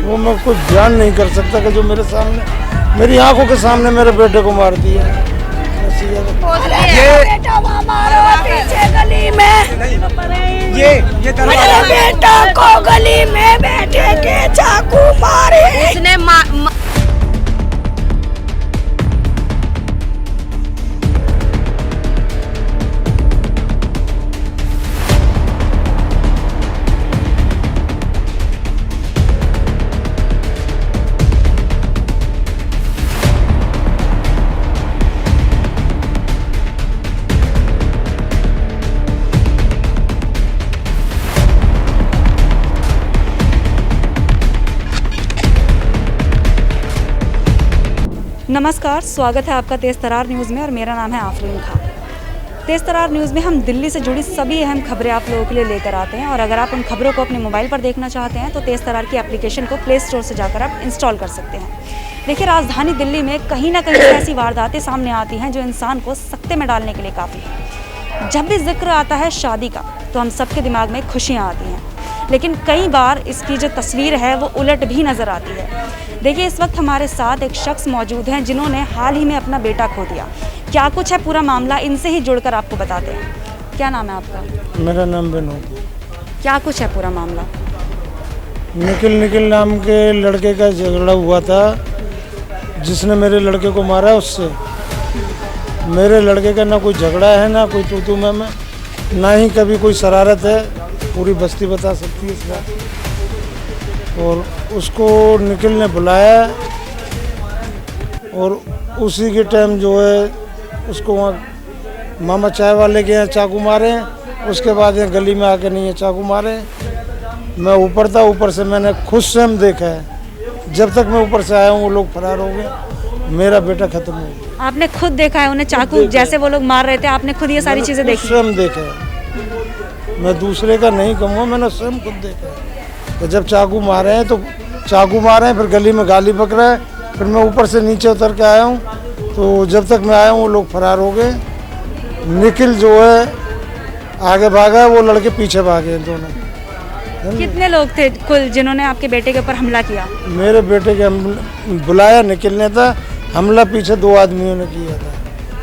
वो मैं कुछ बयान नहीं कर सकता कि जो मेरे सामने, मेरी आंखों के सामने मेरे बेटे को मार दिया। ये बेटा मारा पीछे गली में, ये मेरे बेटा को गली में बैठे के चाकू मारे उसने। नमस्कार, स्वागत है आपका तेज़ तरार न्यूज़ में और मेरा नाम है आफरीन खान। तेज़ तरार न्यूज़ में हम दिल्ली से जुड़ी सभी अहम खबरें आप लोगों के लिए लेकर आते हैं और अगर आप उन खबरों को अपने मोबाइल पर देखना चाहते हैं तो तेज़ तरार की एप्लीकेशन को प्ले स्टोर से जाकर आप इंस्टॉल कर सकते हैं। देखिए, राजधानी दिल्ली में कहीं ना कहीं ऐसी वारदातें सामने आती हैं जो इंसान को सकते में डालने के लिए काफ़ी है। जब भी जिक्र आता है शादी का तो हम सबके दिमाग में खुशियाँ आती हैं, लेकिन कई बार इसकी जो तस्वीर है वो उलट भी नज़र आती है। देखिए, इस वक्त हमारे साथ एक शख्स मौजूद हैं जिन्होंने हाल ही में अपना बेटा खो दिया। क्या कुछ है पूरा मामला, इनसे ही जुड़कर आपको बताते हैं। क्या नाम है आपका? मेरा नाम विनोद। क्या कुछ है पूरा मामला? निखिल नाम के लड़के का झगड़ा हुआ था, जिसने मेरे लड़के को मारा। उससे मेरे लड़के का ना कोई झगड़ा है, ना कोई तू मैं, ना ही कभी कोई शरारत है। पूरी बस्ती बता सकती है इस बात। और उसको निखिल ने बुलाया और उसी के टाइम जो है उसको वहाँ मामा चाय वाले के यहाँ चाकू मारे। उसके बाद यहाँ गली में आके नहीं है चाकू मारे। मैं ऊपर था, ऊपर से मैंने खुद से हम देखा है। जब तक मैं ऊपर से आया हूँ वो लोग फरार हो गए, मेरा बेटा खत्म हो गया। आपने खुद देखा है उन्हें चाकू जैसे वो लोग मार रहे थे? आपने खुद ये सारी चीज़ें देखी? स्वयं देखा है, मैं दूसरे का नहीं कहूँगा, मैंने स्वयं खुद देखा है। तो जब चाकू मारे हैं तो चाकू मारे हैं, फिर गली में गाली पकड़ा है। फिर मैं ऊपर से नीचे उतर के आया हूँ, तो जब तक मैं आया हूँ वो लोग फरार हो गए। निखिल जो है आगे भागा है, वो लड़के पीछे भागे हैं दोनों। कितने लोग थे कुल जिन्होंने आपके बेटे के ऊपर हमला किया? मेरे बेटे के बुलाया निखिल ने था, हमला पीछे 2 आदमियों ने किया था,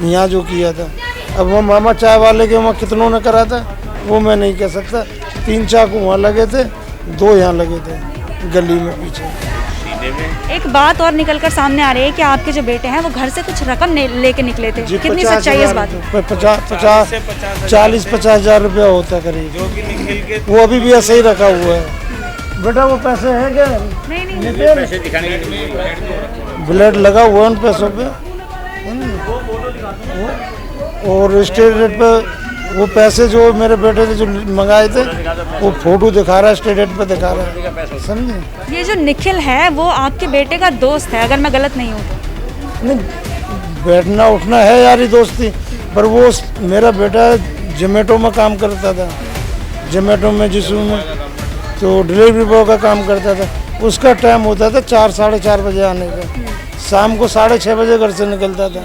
यहाँ जो किया था। अब वो मामा चाय वाले के वहाँ कितनों ने करा था वो मैं नहीं कह सकता। 3 चाकू वहाँ लगे थे, 2 यहाँ लगे थे गली में पीछे। एक बात और निकलकर सामने आ रही है कि आपके जो बेटे हैं वो घर से कुछ रकम लेके निकले थे। कितनी सच्चाई है इस बात में? 40-50 हज़ार रुपया होता करीब। वो अभी भी ऐसे ही रखा हुआ है। बेटा वो पैसे हैं क्या? नहीं, पैसे दिखाने के ब्लेड लगा हुआ है उन पैसों पे। और स्टेट रेट पे वो पैसे जो मेरे बेटे ने जो मंगाए थे वो फोटो दिखा रहा है, स्टेट रेट पे दिखा रहा है, समझे? ये जो निखिल है वो आपके बेटे का दोस्त है, अगर मैं गलत नहीं हूँ तो? नहीं, बैठना उठना है यारी दोस्ती, पर वो मेरा बेटा जोमेटो में काम करता था। जोमेटो में जिसमें तो डिलीवरी बॉय का काम करता था। उसका टाइम होता था 4 साढ़े 4 बजे आने का, शाम को 6:30 बजे घर से निकलता था।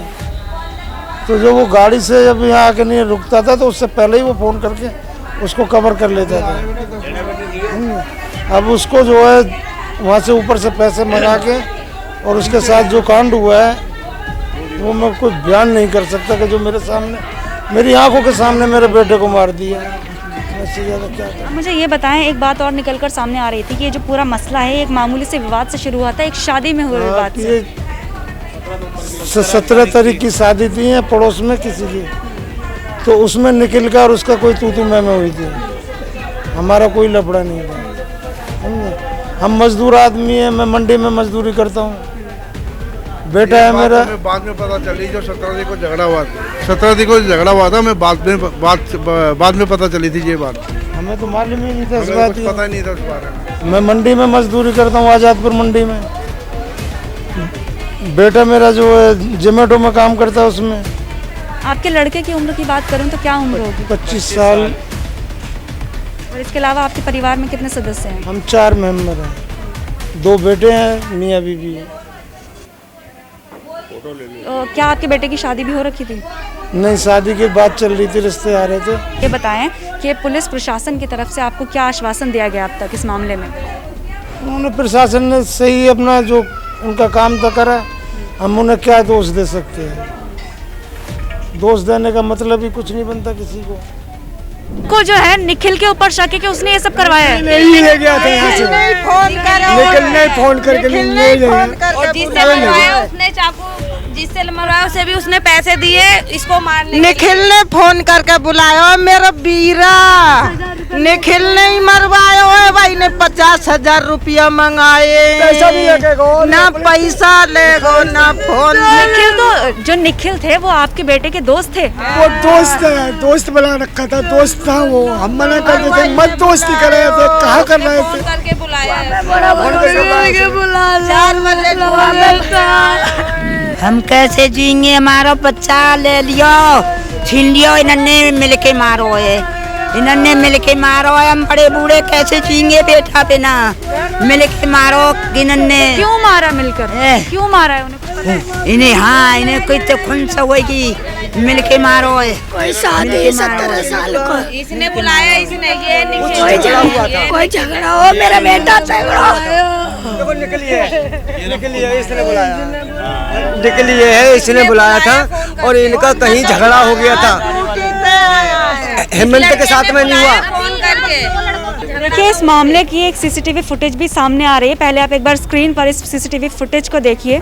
तो जो वो गाड़ी से जब यहाँ आके नहीं रुकता था तो उससे पहले ही वो फ़ोन करके उसको कवर कर लेता था। अब उसको जो है वहाँ से ऊपर से पैसे मंगा के और उसके साथ जो कांड हुआ है वो मैं कुछ बयान नहीं कर सकता कि जो मेरे सामने, मेरी आंखों के सामने मेरे बेटे को मार दिया। इससे ज़्यादा क्या? मुझे ये बताएं, एक बात और निकलकर सामने आ रही थी कि ये जो पूरा मसला है एक मामूली से विवाद से शुरू हुआ था, एक शादी में हुए विवाद से। 17 तारीख की शादी थी है पड़ोस में किसी की, तो उसमें निखिल का और उसका कोई तू मैं हुई थी। हमारा कोई लफड़ा नहीं था। हम मजदूर आदमी हैं, मैं मंडी में मजदूरी करता हूँ। बेटा है मेरा। बाद में पता चली जो 17 तारीख को झगड़ा हुआ था, 17 तारीख को झगड़ा हुआ था, मैं बाद में पता चली थी ये बात। हमें तो मालूम ही नहीं था इस बात की, पता ही नहीं था उस बारे में। मैं मंडी में मजदूरी करता हूँ, आज़ादपुर मंडी में। बेटा मेरा जो है जोमेटो में काम करता है उसमें। आपके लड़के की उम्र की बात करूं तो क्या उम्र होगी? 25 साल। और इसके अलावा आपके परिवार में कितने सदस्य हैं? हम 4 मेंबर हैं, 2 बेटे हैं, मियाँ बीवी है। क्या आपके बेटे की शादी भी हो रखी थी? नहीं, शादी की बात चल रही थी, रिश्ते आ रहे थे। ये बताएं कि पुलिस प्रशासन की तरफ से आपको क्या आश्वासन दिया गया अब तक इस मामले में? उन्होंने प्रशासन ने सही अपना जो उनका काम तो करा, हम उन्हें क्या दोष दे सकते हैं। दोष देने का मतलब ही कुछ नहीं बनता किसी को जो है निखिल के ऊपर शक है कि उसने ये सब करवाया है। नहीं ले गया था यहाँ से, निखिल ने फोन करके ले गया। और जिससे मरवाया उसने चाकू, जिससे मरवाया उसे भी उसने पैसे दिए इसको मारने। निखिल ने फोन करके बुलाया मेरा बीरा, निखिल ने ही मरवाया है भाई ने 50,000 रुपया मंगाए, पैसा भी लगेगा ना पैसा लेगो ना फोन। निखिल तो जो निखिल थे वो आपके बेटे के दोस्त थे। वो दोस्त है, दोस्त बना रखा था, दोस्त था वो। हम मना करते थे मत दोस्ती कर रहे थे, कहाँ कर रहे थे। करके बुलाया हम कैसे जीएंगे, हमारा बच्चा ले लियो, छीन लियो, इन्होंने मिलके मारो है, इन्होंने मिलके मारो है। हम बड़े बूढ़े कैसे जीएंगे बेटा बिना, मिलके मारो इन्होंने। क्यों मारा मिलकर, क्यों मारा है उन्हें? इन्हें हाँ, इन्हें कोई तो खून से होगी, मिलके मारो है। कोई शादी 17 साल को इसने बुलाया, इसने ये कोई झगड़ा हो, मेरा बेटा झगड़ा देखो निकलिए इसने बुलाया, निकलिए है इसने बुलाया था और इनका कहीं झगड़ा हो गया था, हेमंत के साथ में नहीं हुआ। फोन करके देखिए इस मामले की एक सीसीटीवी फुटेज भी सामने आ रही है। पहले आप एक बार स्क्रीन पर इस सीसीटीवी फुटेज को देखिए।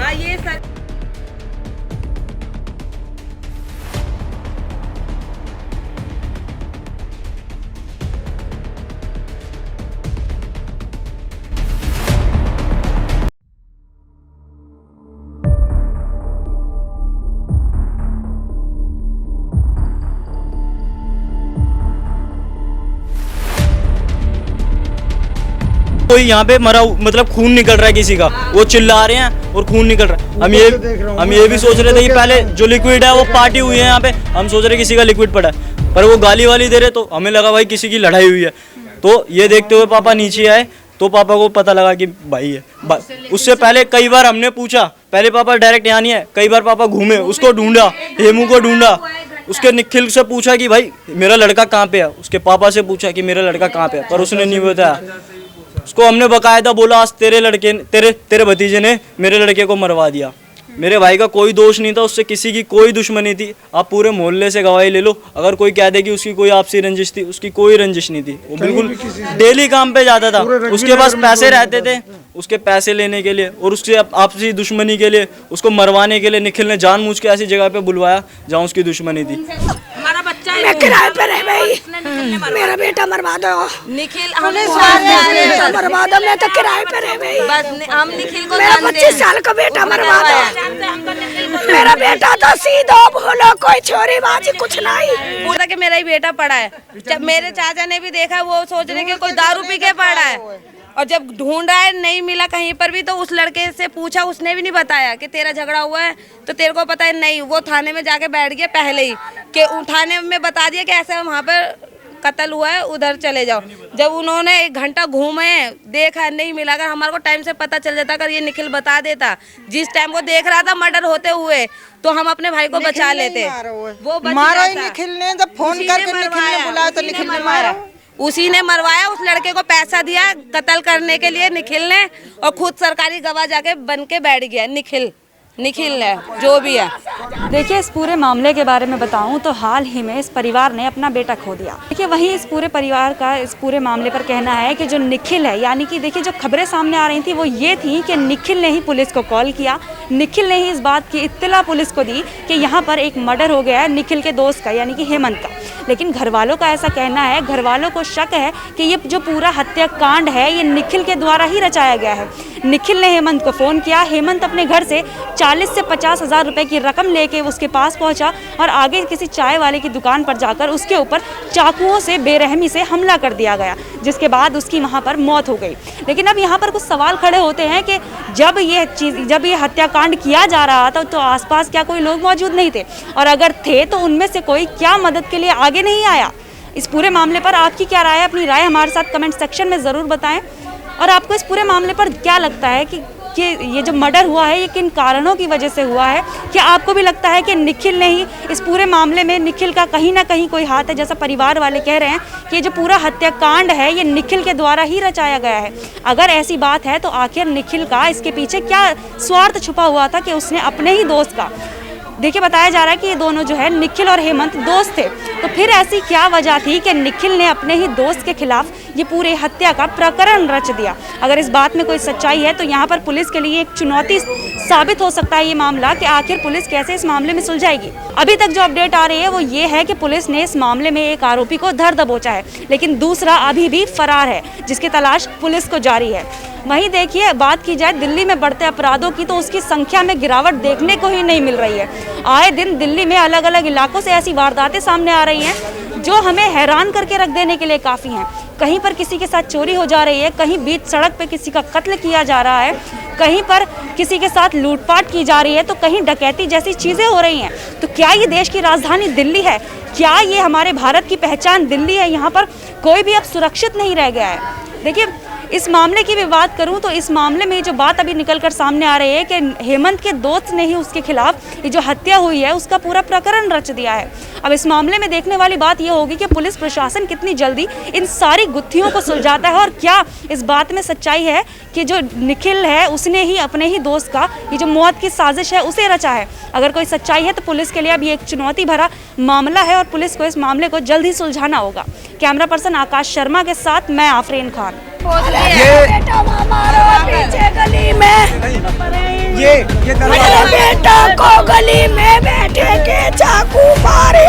कोई यहाँ पे मरा मतलब खून निकल रहा है किसी का, वो चिल्ला रहे हैं और खून निकल रहा है। हम ये भी सोच रहे थे कि पहले जो लिक्विड है वो पार्टी हुई है यहाँ पे, हम सोच रहे किसी का लिक्विड पड़ा है, पर वो गाली वाली दे रहे तो हमें लगा भाई किसी की लड़ाई हुई है। तो ये देखते हुए पापा नीचे आए तो पापा को पता लगा कि भाई है। उससे पहले कई बार हमने पूछा, पहले पापा डायरेक्ट यहाँ नहीं है, कई बार पापा घूमे, उसको ढूंढा, हेमू को ढूंढा, उसके निखिल से पूछा कि भाई मेरा लड़का कहाँ पे है, उसके पापा से पूछा कि मेरा लड़का कहाँ पे है, पर उसने नहीं बताया। उसको हमने बकायदा बोला आज तेरे लड़के तेरे भतीजे ने मेरे लड़के को मरवा दिया। मेरे भाई का कोई दोष नहीं था, उससे किसी की कोई दुश्मनी थी। आप पूरे मोहल्ले से गवाही ले लो, अगर कोई कह दे कि उसकी कोई आपसी रंजिश थी, उसकी कोई रंजिश नहीं थी। वो बिल्कुल डेली काम पे जाता था, उसके पास पैसे रहते थे, उसके पैसे लेने के लिए और उससे आपसी दुश्मनी के लिए उसको मरवाने के लिए निखिल ने जानबूझ के ऐसी जगह पे बुलवाया जहाँ उसकी दुश्मनी थी। हमारा बच्चा मैं किराए पे रह गई, मेरा बेटा मरवा दो। निखिल मरवा दो, मैं तो किराए पे रह गई। बस हम निखिल को मेरा 25 साल का बेटा मरवा दो। मेरा बेटा तो सीधा बोलो, कोई छोरीबाजी कुछ नहीं। पूरा कि मेरा ही बेटा पड़ा है। जब मेरे चाचा ने भी देखा, वो सोच रहे कि कोई दारू पी के पड़ा है, और जब ढूंढ रहा है नहीं मिला कहीं पर भी, तो उस लड़के से पूछा, उसने भी नहीं बताया कि तेरा झगड़ा हुआ है तो तेरे को पता है नहीं। वो थाने में जाके बैठ गया पहले ही, कि थाने में बता दिया कि ऐसा वहाँ पर कत्ल हुआ है, उधर चले जाओ। जब उन्होंने 1 घंटा घूमे, देखा नहीं मिला, अगर हमारे को टाइम से पता चल जाता, अगर ये निखिल बता देता जिस टाइम वो देख रहा था मर्डर होते हुए, तो हम अपने भाई को बचा लेते। वो मारा ही निखिल ने, जब फोन करके निखिल ने बुलाया तो निखिल ने मारा। उसी ने मरवाया, उस लड़के को पैसा दिया कत्ल करने के लिए निखिल ने, और खुद सरकारी गवाह जाके बन के बैठ गया। निखिल है जो भी है। देखिए इस पूरे मामले के बारे में बताऊं तो हाल ही में इस परिवार ने अपना बेटा खो दिया। देखिए वहीं इस पूरे परिवार का इस पूरे मामले पर कहना है कि जो निखिल है, यानी कि देखिए जो खबरें सामने आ रही थी वो ये थी कि निखिल ने ही पुलिस को कॉल किया, निखिल ने ही इस बात की इत्तला पुलिस को दी कि यहाँ पर एक मर्डर हो गया है निखिल के दोस्त का, यानी कि हेमंत का। लेकिन घर वालों का ऐसा कहना है, घर वालों को शक है कि ये जो पूरा हत्याकांड है ये निखिल के द्वारा ही रचाया गया है। निखिल ने हेमंत को फ़ोन किया, हेमंत अपने घर से 40 से 50 हज़ार रुपये की रकम लेके उसके पास पहुंचा और आगे किसी चाय वाले की दुकान पर जाकर उसके ऊपर चाकुओं से बेरहमी से हमला कर दिया गया, जिसके बाद उसकी वहां पर मौत हो गई। लेकिन अब यहाँ पर कुछ सवाल खड़े होते हैं कि जब ये हत्याकांड किया जा रहा था तो आसपास क्या कोई लोग मौजूद नहीं थे, और अगर थे तो उनमें से कोई क्या मदद के लिए आगे नहीं आया? इस पूरे मामले पर आपकी क्या राय है? अपनी राय हमारे साथ कमेंट सेक्शन में ज़रूर बताएं। और आपको इस पूरे मामले पर क्या लगता है कि कि ये जो मर्डर हुआ है ये किन कारणों की वजह से हुआ है। क्या आपको भी लगता है कि निखिल ने ही इस पूरे मामले में, निखिल का कहीं ना कहीं कोई हाथ है, जैसा परिवार वाले कह रहे हैं कि ये जो पूरा हत्याकांड है ये निखिल के द्वारा ही रचाया गया है। अगर ऐसी बात है तो आखिर निखिल का इसके पीछे क्या स्वार्थ छुपा हुआ था कि उसने अपने ही दोस्त का, देखिए बताया जा रहा है कि ये दोनों जो है निखिल और हेमंत दोस्त थे, तो फिर ऐसी क्या वजह थी कि निखिल ने अपने ही दोस्त के खिलाफ ये पूरे हत्या का प्रकरण रच दिया। अगर इस बात में कोई सच्चाई है तो यहाँ पर पुलिस के लिए एक चुनौती साबित हो सकता है ये मामला कि आखिर पुलिस कैसे इस मामले में सुलझाएगी। अभी तक जो अपडेट आ रही है वो ये है कि पुलिस ने इस मामले में एक आरोपी को धर दबोचा है, लेकिन दूसरा अभी भी फरार है जिसकी तलाश पुलिस को जारी है। वहीं देखिए बात की जाए दिल्ली में बढ़ते अपराधों की तो उसकी संख्या में गिरावट देखने को ही नहीं मिल रही है। आए दिन दिल्ली में अलग अलग इलाकों से ऐसी वारदातें सामने आ रही हैं जो हमें हैरान करके रख देने के लिए काफ़ी हैं। कहीं पर किसी के साथ चोरी हो जा रही है, कहीं बीच सड़क पे किसी का कत्ल किया जा रहा है, कहीं पर किसी के साथ लूटपाट की जा रही है, तो कहीं डकैती जैसी चीज़ें हो रही हैं। तो क्या ये देश की राजधानी दिल्ली है? क्या ये हमारे भारत की पहचान दिल्ली है? यहाँ पर कोई भी अब सुरक्षित नहीं रह गया है। देखिए इस मामले की भी बात करूं तो इस मामले में जो बात अभी निकलकर सामने आ रही है कि हेमंत के दोस्त ने ही उसके खिलाफ ये जो हत्या हुई है उसका पूरा प्रकरण रच दिया है। अब इस मामले में देखने वाली बात ये होगी कि पुलिस प्रशासन कितनी जल्दी इन सारी गुत्थियों को सुलझाता है और क्या इस बात में सच्चाई है कि जो निखिल है उसने ही अपने ही दोस्त का ये जो मौत की साजिश है उसे रचा है। अगर कोई सच्चाई है तो पुलिस के लिए अब ये एक चुनौती भरा मामला है और पुलिस को इस मामले को जल्द ही सुलझाना होगा। कैमरा पर्सन आकाश शर्मा के साथ मैं आफरीन खान। बेटा हमारा पीछे गली में ये मेरे बेटा को गली में बैठे के चाकू मारे।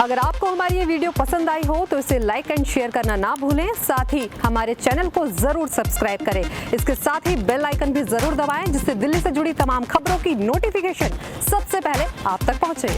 अगर आपको हमारी ये वीडियो पसंद आई हो तो इसे लाइक एंड शेयर करना ना भूलें। साथ ही हमारे चैनल को जरूर सब्सक्राइब करें। इसके साथ ही बेल आइकन भी जरूर दबाएं जिससे दिल्ली से जुड़ी तमाम खबरों की नोटिफिकेशन सबसे पहले आप तक पहुंचे।